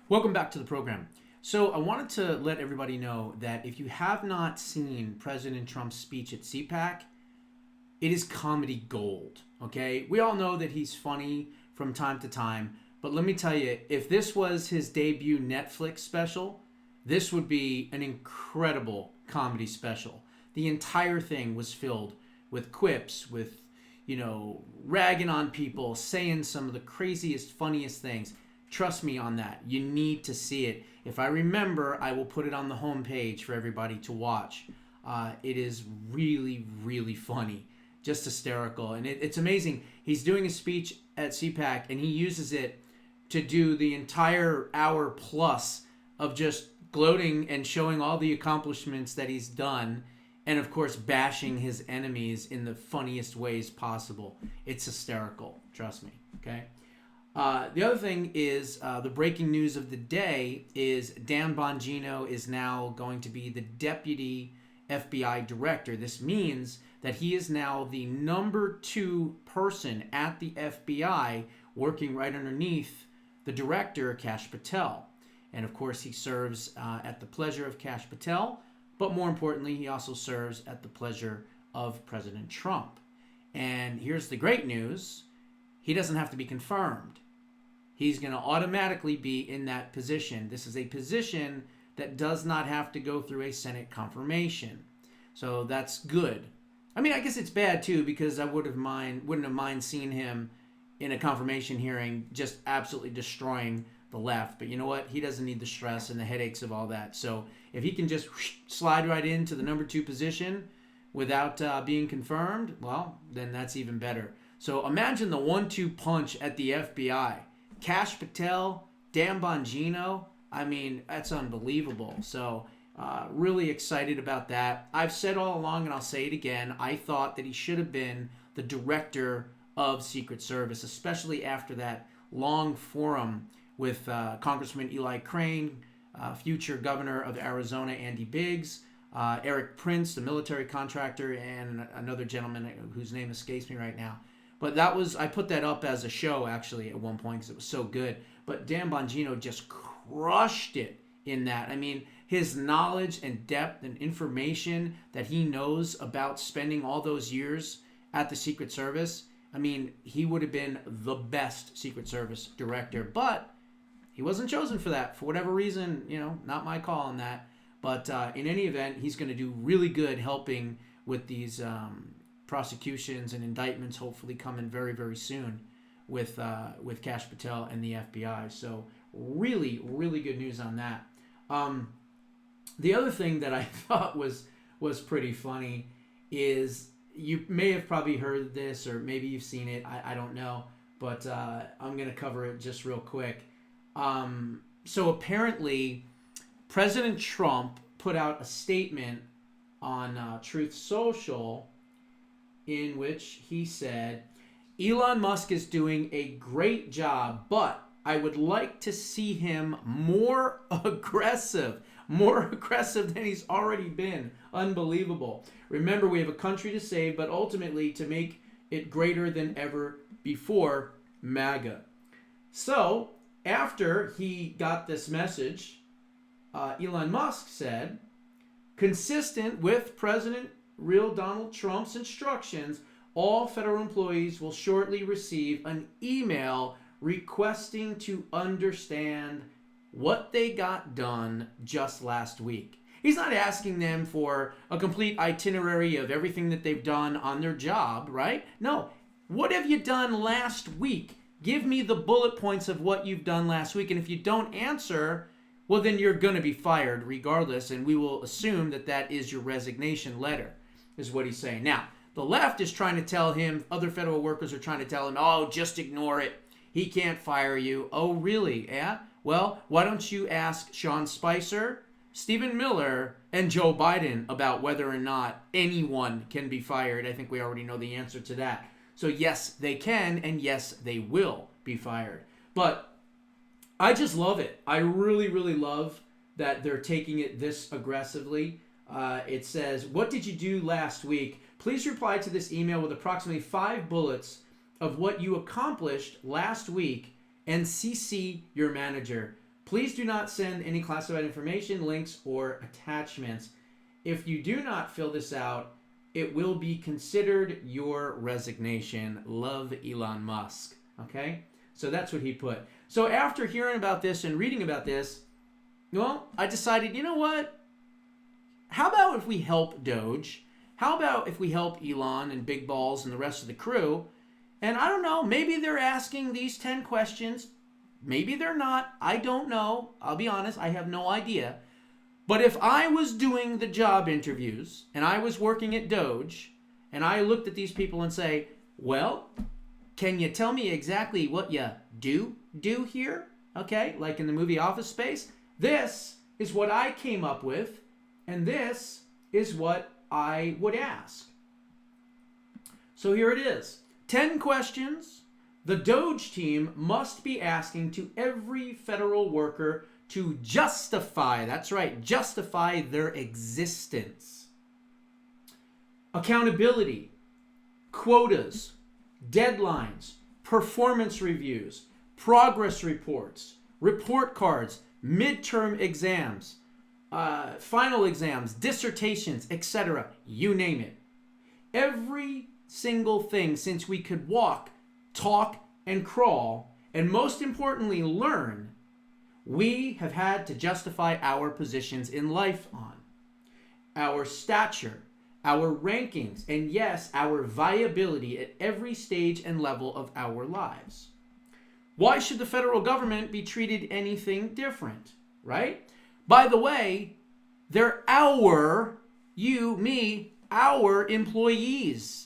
Welcome back to the program. So, I wanted to let everybody know that if you have not seen President Trump's speech at CPAC, it is comedy gold. Okay? We all know that he's funny from time to time, but let me tell you, if this was his debut Netflix special, this would be an incredible comedy special. The entire thing was filled with quips, with, ragging on people, saying some of the craziest, funniest things. Trust me on that. You need to see it. If I remember, I will put it on the homepage for everybody to watch. It is really, really funny. Just hysterical. And it's amazing. He's doing a speech at CPAC, and he uses it to do the entire hour plus of just gloating and showing all the accomplishments that he's done, and of course bashing his enemies in the funniest ways possible. It's hysterical. Trust me. Okay? The other thing is the breaking news of the day is Dan Bongino is now going to be the deputy FBI director. This means that he is now the number 2 person at the FBI working right underneath the director, Kash Patel. And of course, he serves at the pleasure of Kash Patel, but more importantly, he also serves at the pleasure of President Trump. And here's the great news. He doesn't have to be confirmed. He's going to automatically be in that position. This is a position that does not have to go through a Senate confirmation. So that's good. I mean, I guess it's bad too, because I wouldn't have mind seeing him in a confirmation hearing just absolutely destroying the left. But you know what? He doesn't need the stress and the headaches of all that. So if he can just slide right into the number 2 position without being confirmed, well, then that's even better. So imagine the 1-2 punch at the FBI. Kash Patel, Dan Bongino. I mean, that's unbelievable. So really excited about that. I've said all along, and I'll say it again, I thought that he should have been the director of Secret Service, especially after that long forum with Congressman Eli Crane, future governor of Arizona, Andy Biggs, Eric Prince, the military contractor, and another gentleman whose name escapes me right now. But I put that up as a show, actually, at one point because it was so good. But Dan Bongino just crushed it in that. I mean, his knowledge and depth and information that he knows about spending all those years at the Secret Service, I mean, he would have been the best Secret Service director. But he wasn't chosen for that. For whatever reason, not my call on that. But in any event, he's going to do really good helping with these prosecutions and indictments hopefully coming very, very soon with Kash Patel and the FBI. So really, really good news on that. The other thing that I thought was pretty funny is, you may have probably heard this, or maybe you've seen it. I don't know, but I'm going to cover it just real quick. So apparently, President Trump put out a statement on Truth Social in which he said, Elon Musk is doing a great job, but I would like to see him more aggressive than he's already been. Unbelievable. Remember, we have a country to save, but ultimately to make it greater than ever before, MAGA. So, after he got this message, Elon Musk said, consistent with President real Donald Trump's instructions, all federal employees will shortly receive an email requesting to understand what they got done just last week. He's not asking them for a complete itinerary of everything that they've done on their job, right? No. What have you done last week? Give me the bullet points of what you've done last week. And if you don't answer, well, then you're going to be fired regardless. And we will assume that that is your resignation letter, is what he's saying. Now, the left is trying to tell him, other federal workers are trying to tell him, oh, just ignore it. He can't fire you. Oh, really? Yeah? Well, why don't you ask Sean Spicer, Stephen Miller, and Joe Biden about whether or not anyone can be fired? I think we already know the answer to that. So yes, they can, and yes, they will be fired. But I just love it. I really, really love that they're taking it this aggressively. It says, what did you do last week? Please reply to this email with approximately 5 bullets of what you accomplished last week and CC your manager. Please do not send any classified information, links, or attachments. If you do not fill this out, it will be considered your resignation. Love, Elon Musk. Okay? So that's what he put. So after hearing about this and reading about this, well, I decided, you know what? How about if we help DoGE? How about if we help Elon and Big Balls and the rest of the crew? And I don't know, maybe they're asking these 10 questions. Maybe they're not. I don't know. I'll be honest, I have no idea. But if I was doing the job interviews and I was working at DoGE and I looked at these people and say, well, can you tell me exactly what you do here? Okay, like in the movie Office Space. This is what I came up with, and this is what I would ask. So here it is. 10 questions the DoGE team must be asking to every federal worker to justify, that's right, justify their existence. Accountability, quotas, deadlines, performance reviews, progress reports, report cards, midterm exams, final exams, dissertations, etc. You name it. Every single thing since we could walk, talk, and crawl, and most importantly, learn, we have had to justify our positions in life on. Our stature, our rankings, and yes, our viability at every stage and level of our lives. Why should the federal government be treated anything different, right? By the way, they're our employees.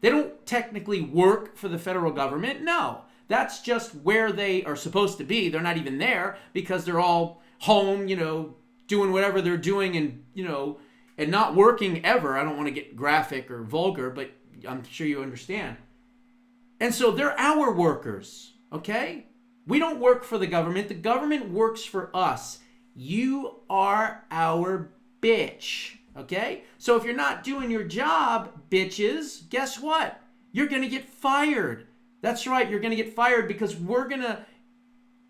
They don't technically work for the federal government. No, that's just where they are supposed to be. They're not even there because they're all home, doing whatever they're doing and not working ever. I don't want to get graphic or vulgar, but I'm sure you understand. And so they're our workers, okay? We don't work for the government. The government works for us. You are our bitch. Okay? So if you're not doing your job, bitches, guess what? You're going to get fired. That's right, you're going to get fired because we're going to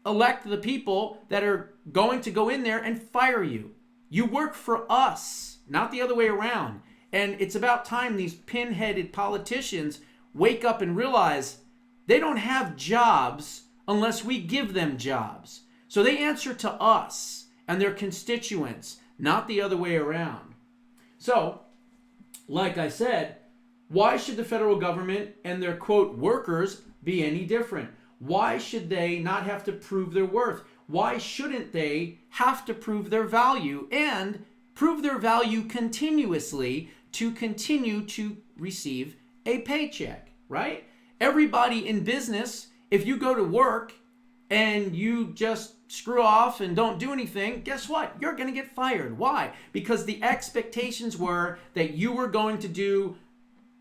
elect the people that are going to go in there and fire you. You work for us, not the other way around. And it's about time these pin-headed politicians wake up and realize they don't have jobs unless we give them jobs. So they answer to us and their constituents, not the other way around. So, like I said, why should the federal government and their, quote, workers be any different? Why should they not have to prove their worth? Why shouldn't they have to prove their value and prove their value continuously to continue to receive a paycheck, right? Everybody in business, if you go to work and you just screw off and don't do anything, guess what? You're going to get fired. Why? Because the expectations were that you were going to do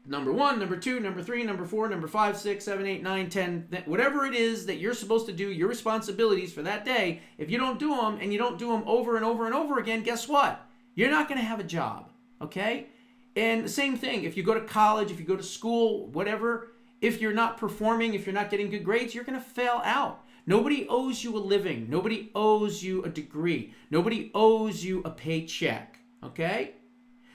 number 1, number 2, number 3, number 4, number 5, 6, 7, 8, 9, 10, whatever it is that you're supposed to do, your responsibilities for that day. If you don't do them and you don't do them over and over and over again, guess what? You're not going to have a job, okay? And the same thing, if you go to college, if you go to school, whatever, if you're not performing, if you're not getting good grades, you're going to fail out. Nobody owes you a living. Nobody owes you a degree. Nobody owes you a paycheck, okay?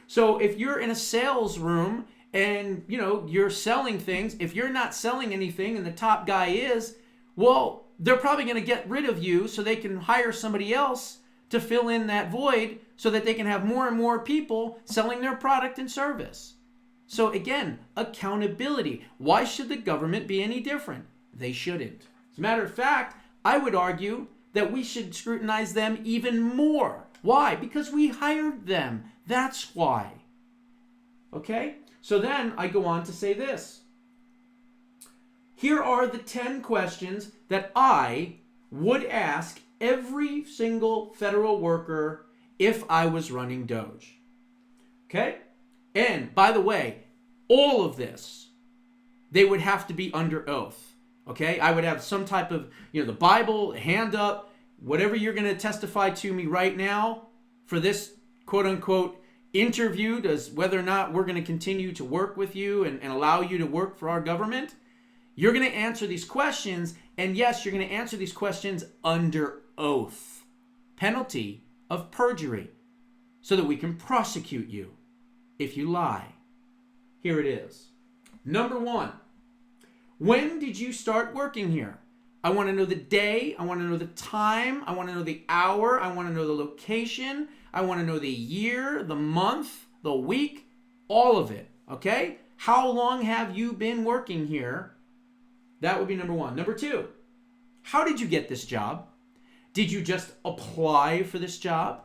So if you're in a sales room and, you're selling things, if you're not selling anything and the top guy is, well, they're probably going to get rid of you so they can hire somebody else to fill in that void so that they can have more and more people selling their product and service. So again, accountability. Why should the government be any different? They shouldn't. As a matter of fact, I would argue that we should scrutinize them even more. Why? Because we hired them. That's why. Okay? So then I go on to say this. Here are the 10 questions that I would ask every single federal worker if I was running DoGE. Okay? And by the way, all of this, they would have to be under oath. Okay, I would have some type of, the Bible, hand up, whatever you're going to testify to me right now for this quote unquote interview, as whether or not we're going to continue to work with you and allow you to work for our government. You're going to answer these questions. And yes, you're going to answer these questions under oath, penalty of perjury, so that we can prosecute you if you lie. Here it is. Number 1, when did you start working here? I want to know the day. I want to know the time. I want to know the hour. I want to know the location. I want to know the year, the month, the week, all of it. Okay? How long have you been working here? That would be number 1. Number 2, how did you get this job? Did you just apply for this job?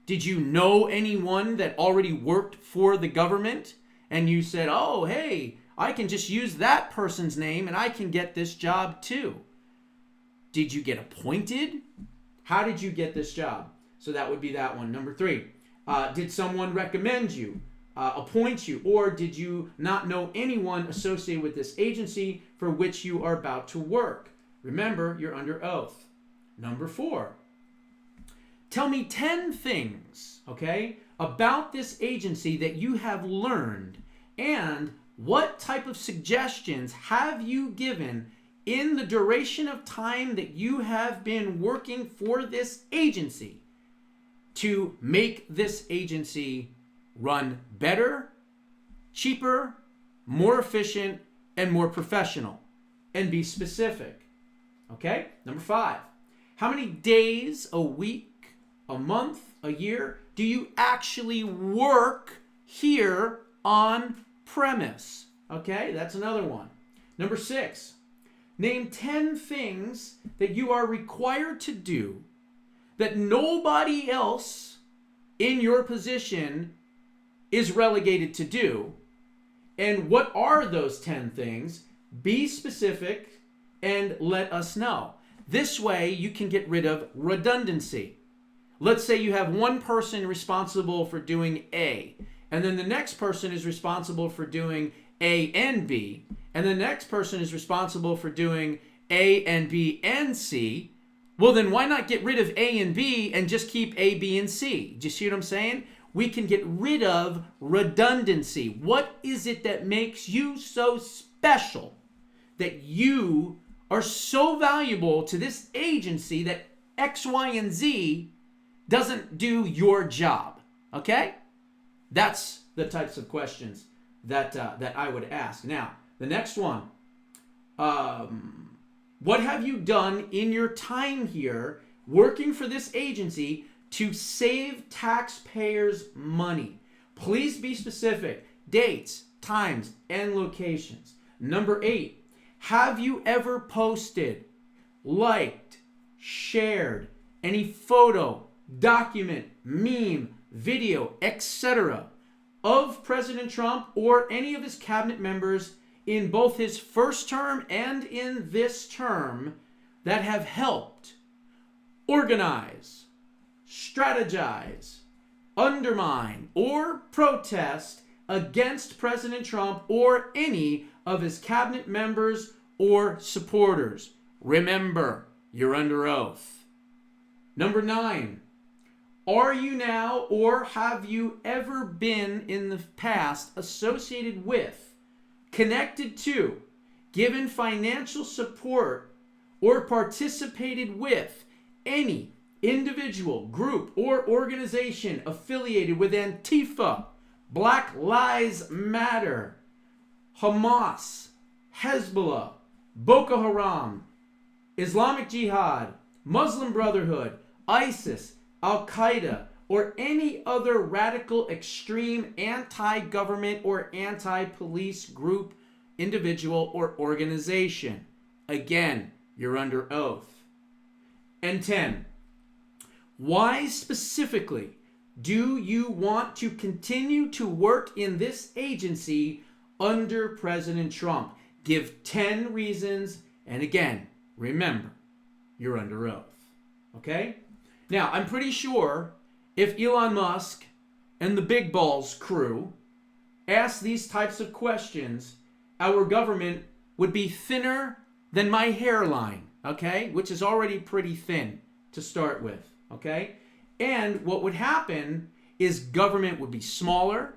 Did you know anyone that already worked for the government and you said, oh, hey, I can just use that person's name and I can get this job too? Did you get appointed? How did you get this job? So that would be that one. Number 3, did someone recommend you, appoint you, or did you not know anyone associated with this agency for which you are about to work? Remember, you're under oath. Number 4, tell me 10 things, okay, about this agency that you have learned, and what type of suggestions have you given in the duration of time that you have been working for this agency to make this agency run better, cheaper, more efficient, and more professional. And be specific. Okay? Number 5, how many days a week, a month, a year do you actually work here on premise? Okay? That's another one. Number 6, name 10 things that you are required to do that nobody else in your position is relegated to do. And what are those 10 things? Be specific and let us know. This way you can get rid of redundancy. Let's say you have one person responsible for doing A, and then the next person is responsible for doing A and B, and the next person is responsible for doing A and B and C. Well, then why not get rid of A and B and just keep A, B, and C? Do you see what I'm saying? We can get rid of redundancy. What is it that makes you so special that you are so valuable to this agency that X, Y, and Z doesn't do your job? Okay? That's the types of questions that I would ask. Now, the next one. What have you done in your time here working for this agency to save taxpayers money? Please be specific. Dates, times, and locations. Number 8, have you ever posted, liked, shared any photo, document, meme, video, etc. of President Trump or any of his cabinet members in both his first term and in this term that have helped organize, strategize, undermine, or protest against President Trump or any of his cabinet members or supporters? Remember, you're under oath. Number 9, are you now or have you ever been in the past associated with, connected to, given financial support, or participated with any individual, group, or organization affiliated with Antifa, Black Lives Matter, Hamas, Hezbollah, Boko Haram, Islamic Jihad, Muslim Brotherhood, ISIS, Al-Qaeda, or any other radical, extreme, anti-government or anti-police group, individual, or organization? Again, you're under oath. And 10, why specifically do you want to continue to work in this agency under President Trump? Give 10 reasons, and again, remember, you're under oath. Okay? Now, I'm pretty sure if Elon Musk and the Big Balls crew asked these types of questions, our government would be thinner than my hairline, okay? Which is already pretty thin to start with, okay? And what would happen is government would be smaller,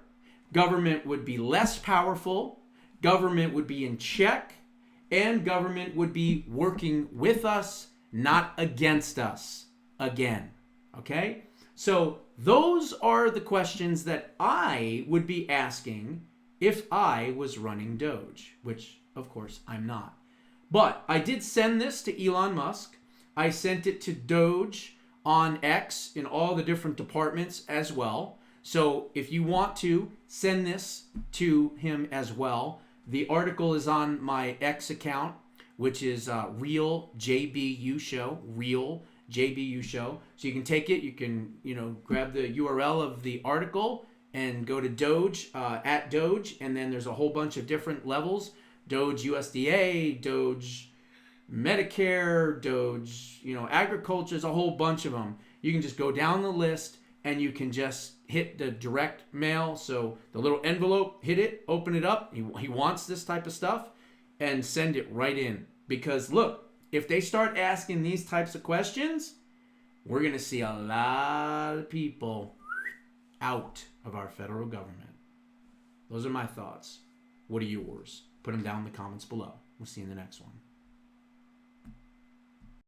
government would be less powerful, government would be in check, and government would be working with us, not against us. again. Okay? So those are the questions that I would be asking if I was running Doge, which of course I'm not. But I did send this to Elon Musk. I sent it to Doge on X in all the different departments as well. So if you want to send this to him as well, the article is on my X account, which is Real JBU Show, Real JBU Show. So you can take it, you can, grab the URL of the article and go to Doge, at Doge, and then there's a whole bunch of different levels. Doge USDA, Doge Medicare, Doge, agriculture, is a whole bunch of them. You can just go down the list and you can just hit the direct mail. So the little envelope, hit it, open it up. He wants this type of stuff and send it right in. Because look, if they start asking these types of questions, we're going to see a lot of people out of our federal government. Those are my thoughts. What are yours? Put them down in the comments below. We'll see you in the next one.